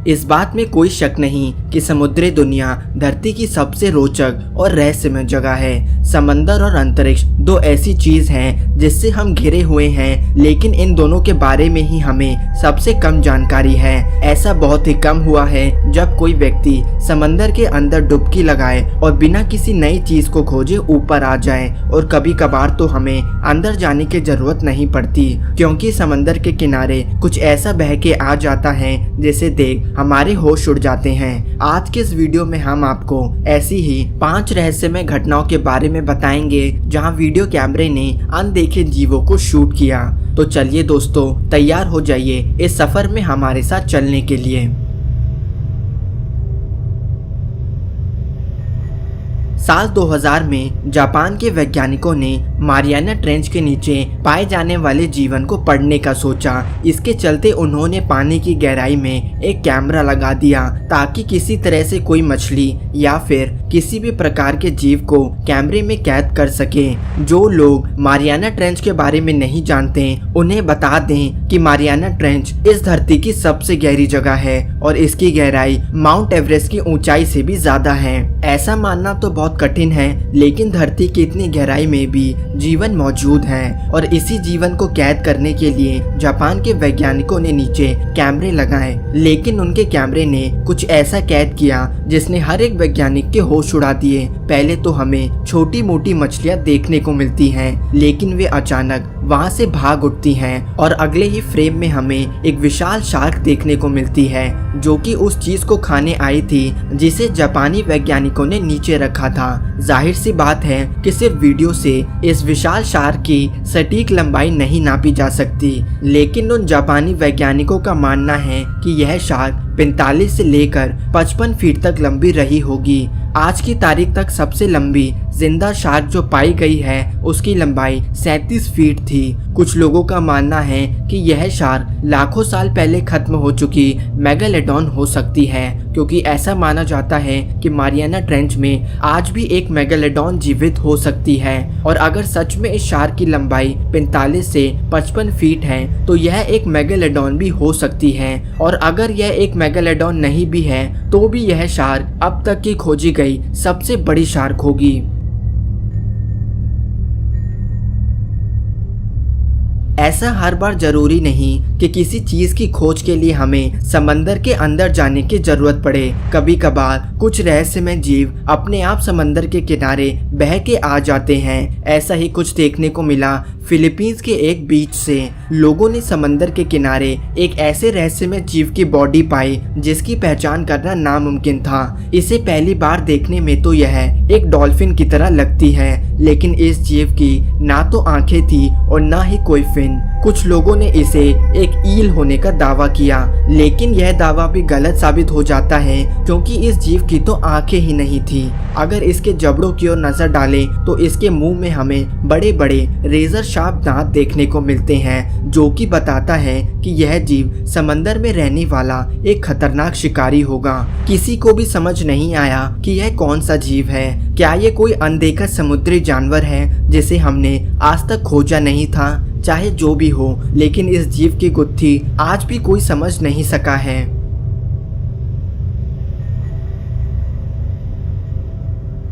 इस बात में कोई शक नहीं कि समुद्री दुनिया धरती की सबसे रोचक और रहस्यमय जगह है। समंदर और अंतरिक्ष दो ऐसी चीज हैं जिससे हम घिरे हुए हैं, लेकिन इन दोनों के बारे में ही हमें सबसे कम जानकारी है। ऐसा बहुत ही कम हुआ है जब कोई व्यक्ति समंदर के अंदर डुबकी लगाए और बिना किसी नई चीज को खोजे ऊपर आ जाए। और कभी कभार तो हमें अंदर जाने की जरूरत नहीं पड़ती, क्योंकि समंदर के किनारे कुछ ऐसा बह के आ जाता है जिसे देख हमारे होश उड़ जाते हैं। आज के इस वीडियो में हम आपको ऐसी ही 5 रहस्यमय घटनाओं के बारे में बताएंगे जहां वीडियो कैमरे ने अनदेखे जीवों को शूट किया। तो चलिए दोस्तों, तैयार हो जाइए इस सफर में हमारे साथ चलने के लिए। साल 2000 में जापान के वैज्ञानिकों ने मारियाना ट्रेंच के नीचे पाए जाने वाले जीवन को पढ़ने का सोचा। इसके चलते उन्होंने पानी की गहराई में एक कैमरा लगा दिया ताकि किसी तरह से कोई मछली या फिर किसी भी प्रकार के जीव को कैमरे में कैद कर सके। जो लोग मारियाना ट्रेंच के बारे में नहीं जानते उन्हें बता दें कि मारियाना ट्रेंच इस धरती की सबसे गहरी जगह है और इसकी गहराई माउंट एवरेस्ट की ऊंचाई से भी ज्यादा है। ऐसा मानना तो बहुत कठिन है, लेकिन धरती की इतनी गहराई में भी जीवन मौजूद है और इसी जीवन को कैद करने के लिए जापान के वैज्ञानिकों ने नीचे कैमरे लगाए। लेकिन उनके कैमरे ने कुछ ऐसा कैद किया जिसने हर एक वैज्ञानिक के होश उड़ा दिए। पहले तो हमें छोटी मोटी मछलियां देखने को मिलती हैं, लेकिन वे अचानक वहां से भाग उठती हैं और अगले ही फ्रेम में हमें एक विशाल शार्क देखने को मिलती है जो कि उस चीज को खाने आई थी जिसे जापानी वैज्ञानिकों ने नीचे रखा था। जाहिर सी बात है कि सिर्फ वीडियो से इस विशाल शार्क की सटीक लंबाई नहीं नापी जा सकती, लेकिन उन जापानी वैज्ञानिकों का मानना है कि यह शार्क 45 से लेकर 55 फीट तक लंबी रही होगी। आज की तारीख तक सबसे लंबी जिंदा शार्क जो पाई गई है उसकी लंबाई 37 फीट थी। कुछ लोगों का मानना है कि यह शार्क लाखों साल पहले खत्म हो चुकी मेगालोडॉन हो सकती है, क्योंकि ऐसा माना जाता है कि मारियाना ट्रेंच में आज भी एक मेगालोडॉन जीवित हो सकती है। और अगर सच में इस शार्क की लंबाई 45 से 55 फीट है तो यह एक मेगालोडॉन भी हो सकती है। और अगर यह एक मेगालोडॉन नहीं भी है तो भी यह शार्क अब तक की खोजी गई सबसे बड़ी शार्क होगी। ऐसा हर बार जरूरी नहीं कि किसी चीज की खोज के लिए हमें समंदर के अंदर जाने की जरूरत पड़े। कभी कभार कुछ रहस्यमय जीव अपने आप समंदर के किनारे बह के आ जाते हैं। ऐसा ही कुछ देखने को मिला फिलीपींस के एक बीच से। लोगों ने समंदर के किनारे एक ऐसे रहस्यमय जीव की बॉडी पाई जिसकी पहचान करना नामुमकिन था। इसे पहली बार देखने में तो यह एक डॉल्फिन की तरह लगती है, लेकिन इस जीव की ना तो आंखें थी और ना ही कोई फिन। कुछ लोगों ने इसे एक ईल होने का दावा किया, लेकिन यह दावा भी गलत साबित हो जाता है क्योंकि इस जीव की तो आंखें ही नहीं थी। अगर इसके जबड़ों की ओर नजर डालें तो इसके मुंह में हमें बड़े बड़े रेजर शार्प दांत देखने को मिलते हैं, जो कि बताता है कि यह जीव समंदर में रहने वाला एक खतरनाक शिकारी होगा। किसी को भी समझ नहीं आया कि यह कौन सा जीव है। क्या ये कोई अनदेखा समुद्री जानवर है जिसे हमने आज तक खोजा नहीं था? चाहे जो भी हो, लेकिन इस जीव की गुत्थी आज भी कोई समझ नहीं सका है।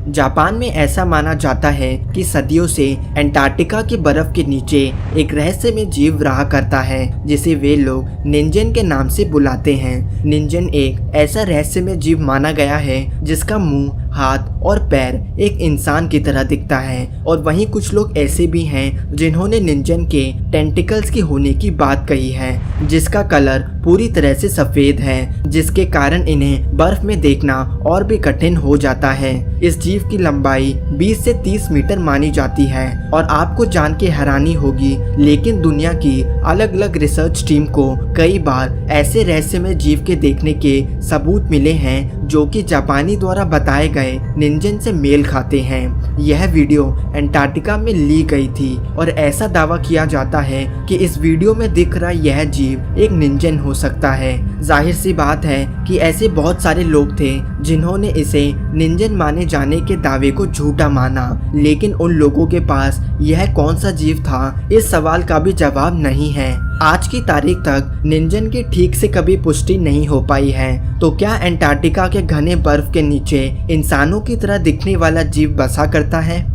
जापान में ऐसा माना जाता है कि सदियों से अंटार्कटिका की बर्फ के नीचे एक रहस्यमय जीव रहा करता है जिसे वे लोग निंजन के नाम से बुलाते हैं। निंजन एक ऐसा रहस्यमय जीव माना गया है जिसका मुंह, हाथ और पैर एक इंसान की तरह दिखता है। और वहीं कुछ लोग ऐसे भी हैं जिन्होंने निंजन के टेंटिकल्स की होने की बात कही है, जिसका कलर पूरी तरह से सफेद है, जिसके कारण इन्हें बर्फ में देखना और भी कठिन हो जाता है। इस जीव की लंबाई 20 से 30 मीटर मानी जाती है। और आपको जान के हैरानी होगी, लेकिन दुनिया की अलग अलग रिसर्च टीम को कई बार ऐसे रहस्यमय जीव के देखने के सबूत मिले हैं जो कि जापानी द्वारा बताए गए निंजन से मेल खाते हैं। यह वीडियो अंटार्कटिका में ली गई थी और ऐसा दावा किया जाता है कि इस वीडियो में दिख रहा यह जीव एक निंजन हो सकता है। जाहिर सी बात है कि ऐसे बहुत सारे लोग थे जिन्होंने इसे निंजन माने जाने के दावे को झूठा माना, लेकिन उन लोगों के पास यह कौन सा जीव था, इस सवाल का भी जवाब नहीं है। आज की तारीख तक निंजन की ठीक से कभी पुष्टि नहीं हो पाई है। तो क्या अंटार्कटिका के घने बर्फ के नीचे इंसानों की तरह दिखने वाला जीव बसा करता है?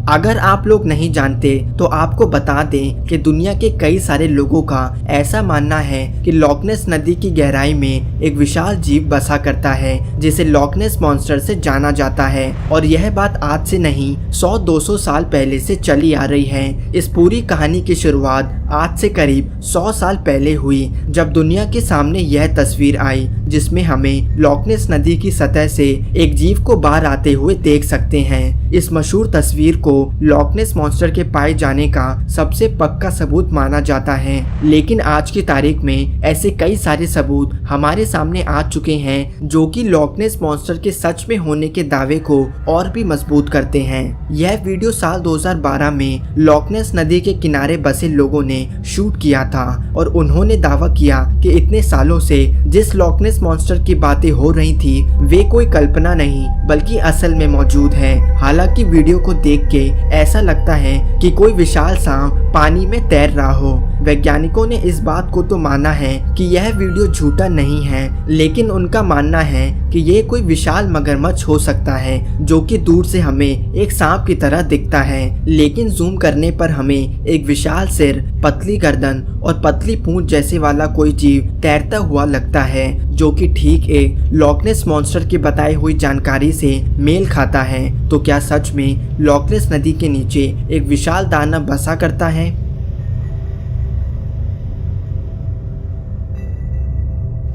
अगर आप लोग नहीं जानते तो आपको बता दें कि दुनिया के कई सारे लोगों का ऐसा मानना है कि लॉक नेस नदी की गहराई में एक विशाल जीव बसा करता है जिसे लॉक नेस मॉन्स्टर से जाना जाता है। और यह बात आज से नहीं 100-200 साल पहले से चली आ रही है। इस पूरी कहानी की शुरुआत आज से करीब 100 साल पहले हुई, जब दुनिया के सामने यह तस्वीर आई जिसमें हमें लॉक नेस नदी की सतह से एक जीव को बाहर आते हुए देख सकते हैं। इस मशहूर तस्वीर को लॉक नेस मॉन्स्टर के पाए जाने का सबसे पक्का सबूत माना जाता है, लेकिन आज की तारीख में ऐसे कई सारे सबूत हमारे सामने आ चुके हैं जो कि लॉक नेस मॉन्स्टर के सच में होने के दावे को और भी मजबूत करते हैं। यह वीडियो साल 2012 में लॉक नेस नदी के किनारे बसे लोगों ने शूट किया था और उन्होंने दावा किया कि इतने सालों से जिस लॉक नेस मॉन्स्टर की बातें हो रही थी वे कोई कल्पना नहीं बल्कि असल में मौजूद है। हालांकि वीडियो को देख के ऐसा लगता है कि कोई विशाल सांप पानी में तैर रहा हो। वैज्ञानिकों ने इस बात को तो माना है कि यह वीडियो झूठा नहीं है, लेकिन उनका मानना है कि यह कोई विशाल मगरमच्छ हो सकता है जो कि दूर से हमें एक सांप की तरह दिखता है, लेकिन जूम करने पर हमें एक विशाल सिर, पतली गर्दन और पतली पूंछ जैसे वाला कोई जीव तैरता हुआ लगता है जो कि ठीक एक लॉक नेस मॉन्स्टर की बताई हुई जानकारी से मेल खाता है। तो क्या सच में लॉक नेस नदी के नीचे एक विशाल दानव बसा करता है?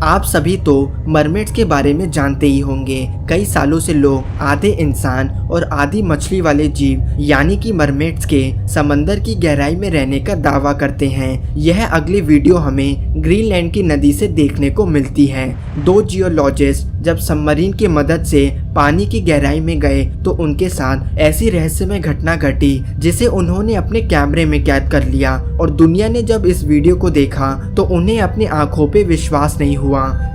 आप सभी तो मरमेड्स के बारे में जानते ही होंगे। कई सालों से लोग आधे इंसान और आधी मछली वाले जीव यानी कि मरमेड्स के समंदर की गहराई में रहने का दावा करते हैं। यह अगली वीडियो हमें ग्रीनलैंड की नदी से देखने को मिलती है। दो जियोलॉजिस्ट जब सबमरीन की मदद से पानी की गहराई में गए तो उनके साथ ऐसी रहस्यमय घटना घटी जिसे उन्होंने अपने कैमरे में कैद कर लिया और दुनिया ने जब इस वीडियो को देखा तो उन्हें अपनी आंखों पे विश्वास नहीं हुआ।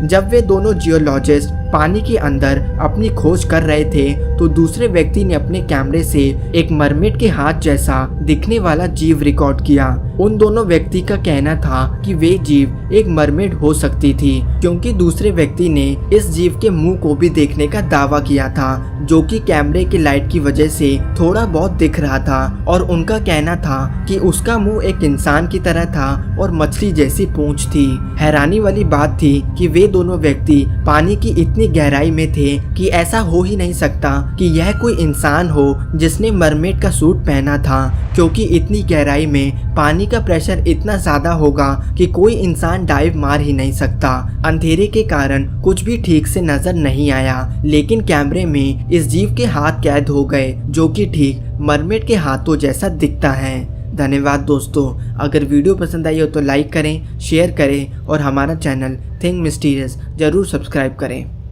जब वे दोनों जियोलॉजिस्ट पानी के अंदर अपनी खोज कर रहे थे तो दूसरे व्यक्ति ने अपने कैमरे से एक मरमेड के हाथ जैसा दिखने वाला जीव रिकॉर्ड किया। उन दोनों व्यक्ति का कहना था कि वे जीव एक मरमेड हो सकती थी, क्योंकि दूसरे व्यक्ति ने इस जीव के मुंह को भी देखने का दावा किया था जो कि कैमरे की लाइट की वजह से थोड़ा बहुत दिख रहा था। और उनका कहना था कि उसका मुंह एक इंसान की तरह था और मछली जैसी पूंछ थी। हैरानी वाली बात थी कि वे दोनों व्यक्ति पानी की इतनी गहराई में थे कि ऐसा हो ही नहीं सकता कि यह कोई इंसान हो जिसने मरमेड का सूट पहना था, क्योंकि इतनी गहराई में पानी का प्रेशर इतना ज्यादा होगा कि कोई इंसान डाइव मार ही नहीं सकता। अंधेरे के कारण कुछ भी ठीक से नजर नहीं आया, लेकिन कैमरे में इस जीव के हाथ कैद हो गए जो कि ठीक मरमेड के हाथों जैसा दिखता है। धन्यवाद दोस्तों। अगर वीडियो पसंद आई हो तो लाइक करें, शेयर करें और हमारा चैनल थिंक मिस्टीरियस जरूर सब्सक्राइब करें।